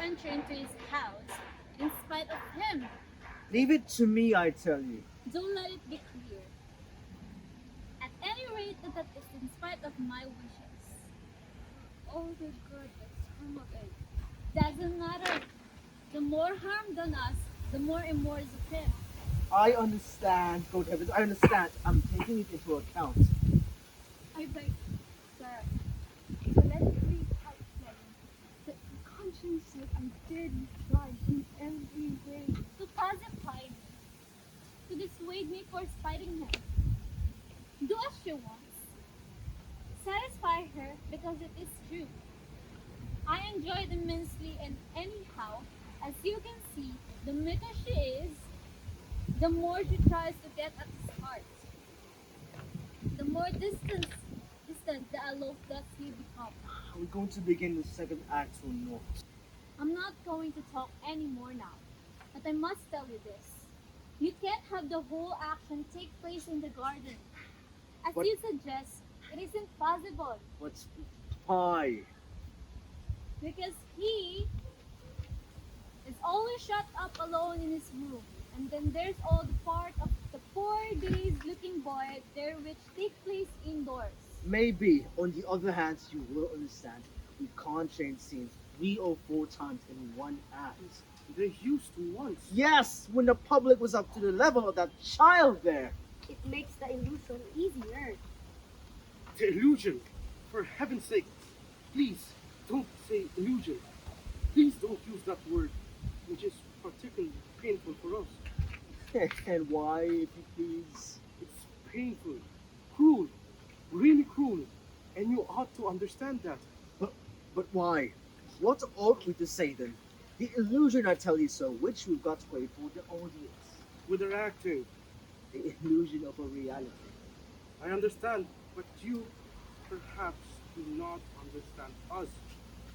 enter into his house in spite of him. Leave it to me, I tell you. Don't let it be clear. At any rate, that is in spite of my wishes. All the good that's come of it. Doesn't matter. The more harm done us, the more immortals of him. I understand, God heavens, I understand. I'm taking it into account. I beg, sir, to let it be quite plain that the conscience said I did try in every way to pacify me, to dissuade me for spiting him. Do as she wants. Satisfy her because it is true. I enjoy it immensely, and anyhow, as you can see, the meeker she is, the more she tries to get at his heart, the more distant the aloof does he become. Are we going to begin the second act or not? I'm not going to talk any more now, but I must tell you this. You can't have the whole action take place in the garden. As What? you suggest, it isn't possible What's pie? because he is always shut up alone in his room. And then there's all the part of the 4 days looking boy there which take place indoors. Maybe, on the other hand, you will understand we can't change scenes 3 or 4 times in one act. They used to once. Yes, when the public was up to the level of that child there. It makes the illusion easier. The illusion. For heaven's sake, please don't say illusion. Please don't use that word, which is particularly painful for us. And why, if you please? It's painful, cruel, really cruel, and you ought to understand that. But why? What ought we to say then? The illusion, I tell you so, which we've got to play for the audience. With their acting, The illusion of a reality. I understand, but you perhaps do not understand us.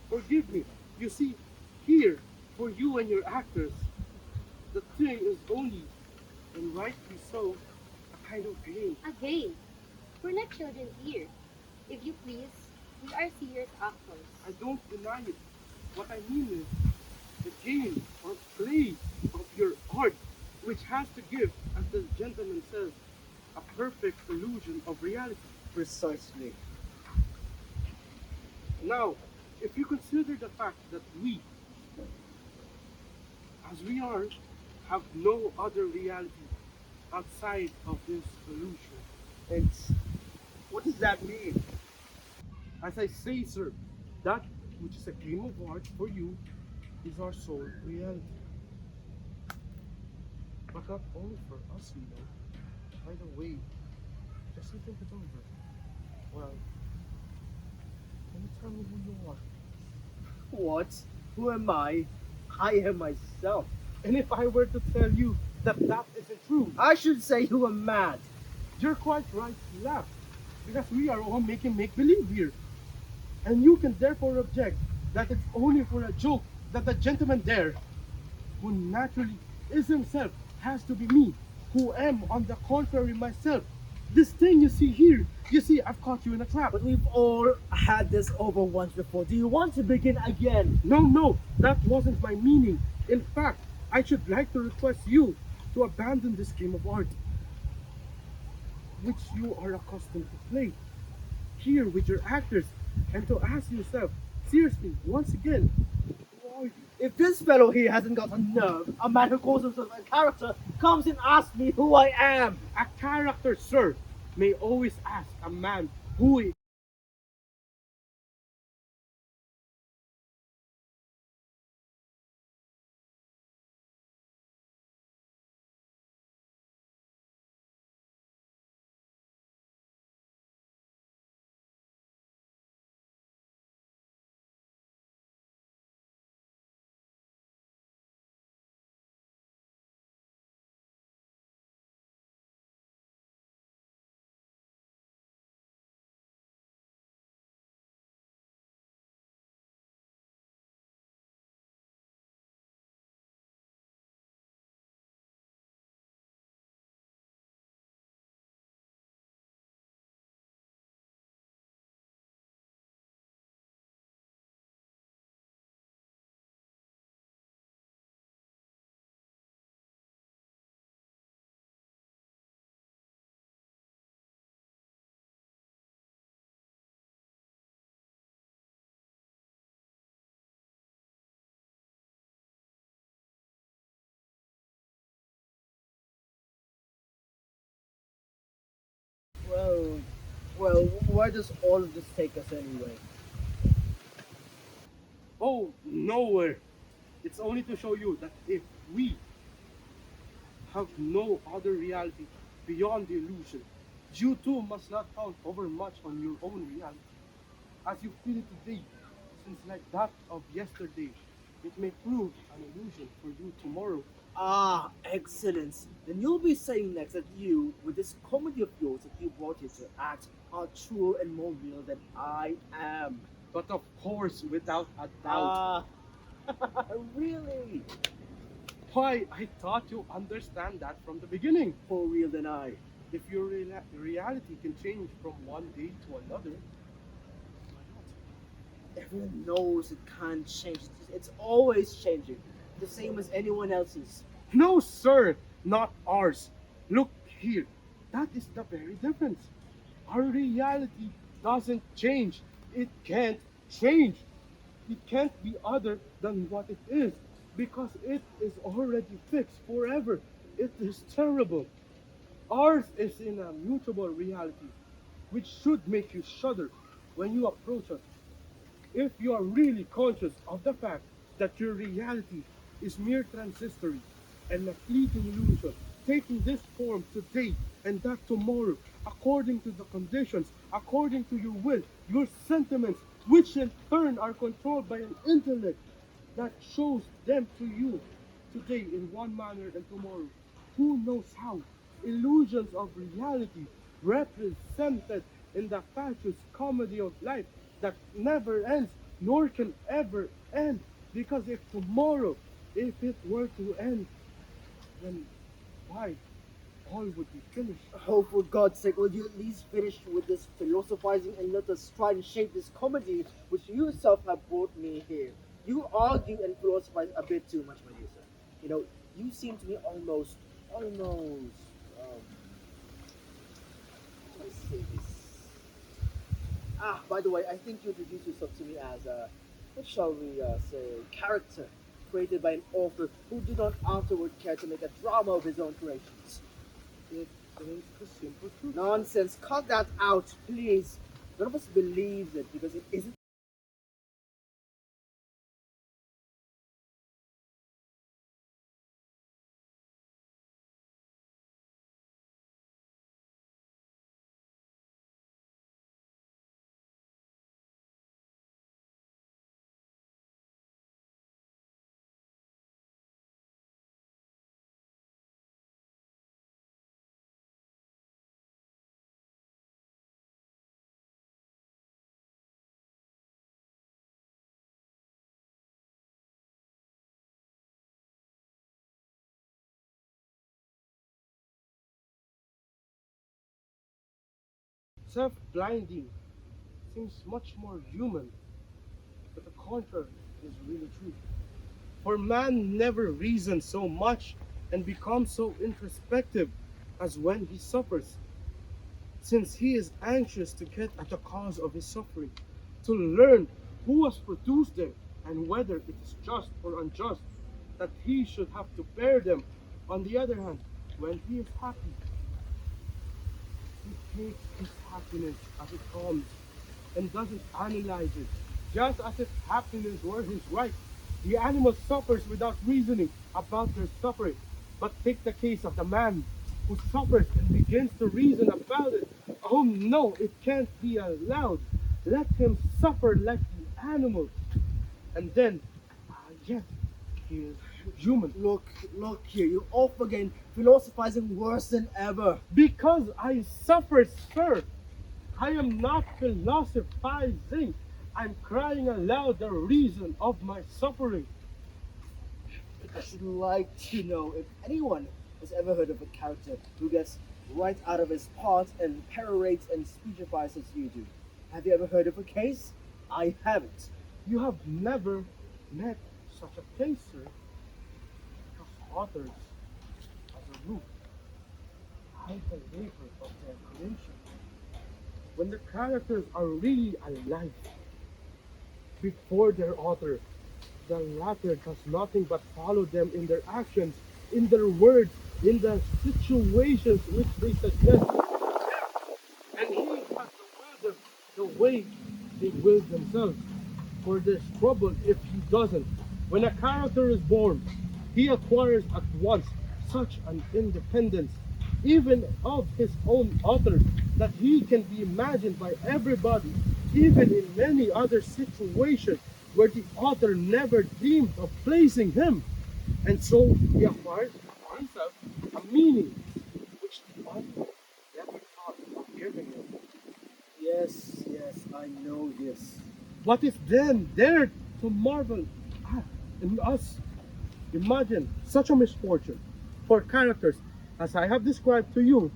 Forgive me. You see, here, for you and your actors, the thing is only, and rightly so, a kind of game. Again, we're not children here. If you please, we are serious actors. I don't deny it. What I mean is the game or play of your art, which has to give, as the gentleman says, a perfect illusion of reality. Precisely. Now, if you consider the fact that we, as we are, have no other reality outside of this illusion. And what does that mean? As I say, sir, that which is a game of art for you is our sole reality. But not only for us, you know. By the way, just to think it over. Well, can you tell me who you are? What? Who am I? I am myself. And if I were to tell you that that isn't true, I should say you are mad. you're quite right to laugh. Because we are all making make-believe here. And you can therefore object that it's only for a joke that the gentleman there, who naturally is himself, has to be me, who am, on the contrary, myself. This thing you see here, you see, I've caught you in a trap. But we've all had this over once before. Do you want to begin again? No, that wasn't my meaning. In fact, I should like to request you to abandon this game of art, which you are accustomed to play here with your actors, and to ask yourself, seriously, once again, who are you? If this fellow here hasn't got a nerve, a man who calls himself a character comes and asks me who I am. A character, sir, may always ask a man who he Well, where does all of this take us anyway? Oh, nowhere. It's only to show you that if we have no other reality beyond the illusion, you too must not count overmuch on your own reality. As you feel it today, since like that of yesterday, it may prove an illusion for you tomorrow. Ah, excellent. Then you'll be saying next that you, with this comedy of yours that you brought here to act, are truer and more real than I am. But of course, without a doubt. Ah, really? Why, I thought you understand that from the beginning. More real than I. If your reality can change from one day to another, why Everyone knows it can't change. It's always changing. The same as anyone else's. not? No, sir, not ours. Look here. That is the very difference. Our reality doesn't change. It can't change. It can't be other than what it is because it is already fixed forever. It is terrible. Ours is in a mutable reality, which should make you shudder when you approach us. If you are really conscious of the fact that your reality is mere transitory and a fleeting illusion, taking this form today and that tomorrow, according to the conditions, according to your will, your sentiments, which in turn are controlled by an intellect that shows them to you today in one manner and tomorrow. Who knows how? Illusions of reality represented in the fatuous comedy of life that never ends nor can ever end. Because if tomorrow, if it were to end, then why? All would be finished. Oh, for God's sake, will you at least finish with this philosophizing and let us try and shape this comedy which you yourself have brought me here? You argue and philosophize a bit too much, my dear sir. You know, you seem to be almost, um, let's say this. Ah, by the way, I think you introduced yourself to me as a, what shall we say, character created by an author who did not afterward care to make a drama of his own creations. It is the simple truth. Nonsense. Cut that out, please. None of us believes it because it isn't. Self blinding seems much more human, but the contrary is really true. For man never reasons so much and becomes so introspective as when he suffers, since he is anxious to get at the cause of his suffering, to learn who has produced them and whether it is just or unjust that he should have to bear them. On the other hand, when he is happy, he takes his happiness as it comes and doesn't analyze it, just as if happiness were his right. The animal suffers without reasoning about their suffering. But take the case of the man who suffers and begins to reason about it. Oh no, it can't be allowed. Let him suffer like the animal. And then, yet, he is human. Look here. You're off again, philosophizing worse than ever. Because I suffer, sir. I am not philosophizing. I'm crying aloud the reason of my suffering. I should like to know if anyone has ever heard of a character who gets right out of his part and perorates and speechifies as you do. Have you ever heard of a case? I haven't. You have never met such a case, sir, because authors, as a rule, hide the labor of their creation. When the characters are really alive before their author, the latter does nothing but follow them in their actions, in their words, in the situations which they suggest. And he has the way they will themselves. For there's trouble if he doesn't. When a character is born, he acquires at once such an independence, even of his own author, that he can be imagined by everybody, even in many other situations where the author never dreamed of placing him. And so he acquires for himself a meaning which the author never thought of giving him. Yes, yes, I know this. What is then there to marvel at in us? Imagine such a misfortune for characters, as I have described to you,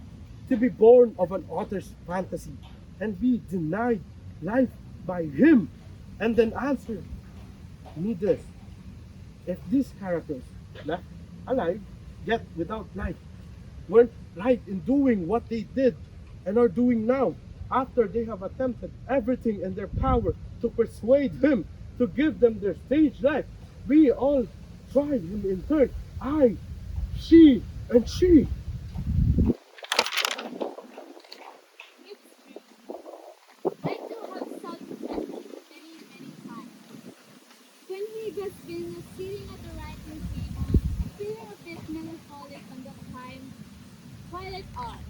to be born of an author's fantasy and be denied life by him. And then answer me this: if these characters, left alive yet without life, weren't right in doing what they did and are doing now, after they have attempted everything in their power to persuade him to give them their stage life, we all tried him in turn. I, she, and she. It's true. I too have thought of that many, many times. When he has been sitting at the writing table, feeling a bit melancholic on the time twilight hour.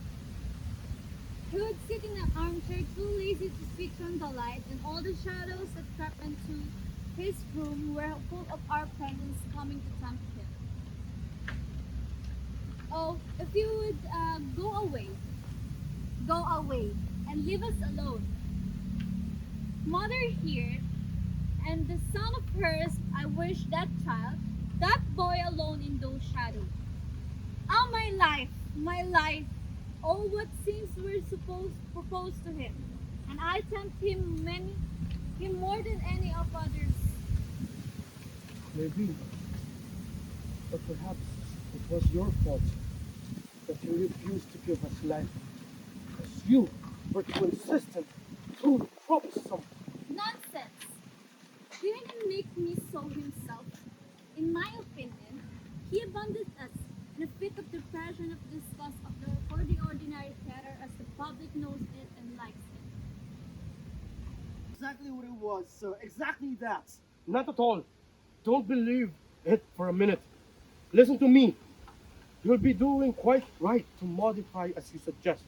He would sit in an armchair too lazy to switch on the light, and all the shadows that crept into his room were full of our presence coming to tempt him. Oh, if you would go away, and leave us alone. Mother here, and the son of hers, I wish that child, that boy alone in those shadows. Ah, my life, all what sins were supposed proposed to him, and I tempt him more than any of others. Maybe, but perhaps it was your fault that you refused to give us life, as you were too insistent, too troublesome. Nonsense! Didn't he make me so himself? In my opinion, he abandoned us in a fit of depression of disgust for the ordinary theater as the public knows it and likes it. Exactly what it was, sir. Exactly that. Not at all. Don't believe it for a minute. Listen to me. You'll be doing quite right to modify as you suggest.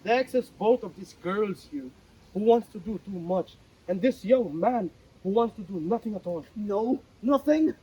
The excess both of these girls here who wants to do too much, and this young man who wants to do nothing at all. No, nothing.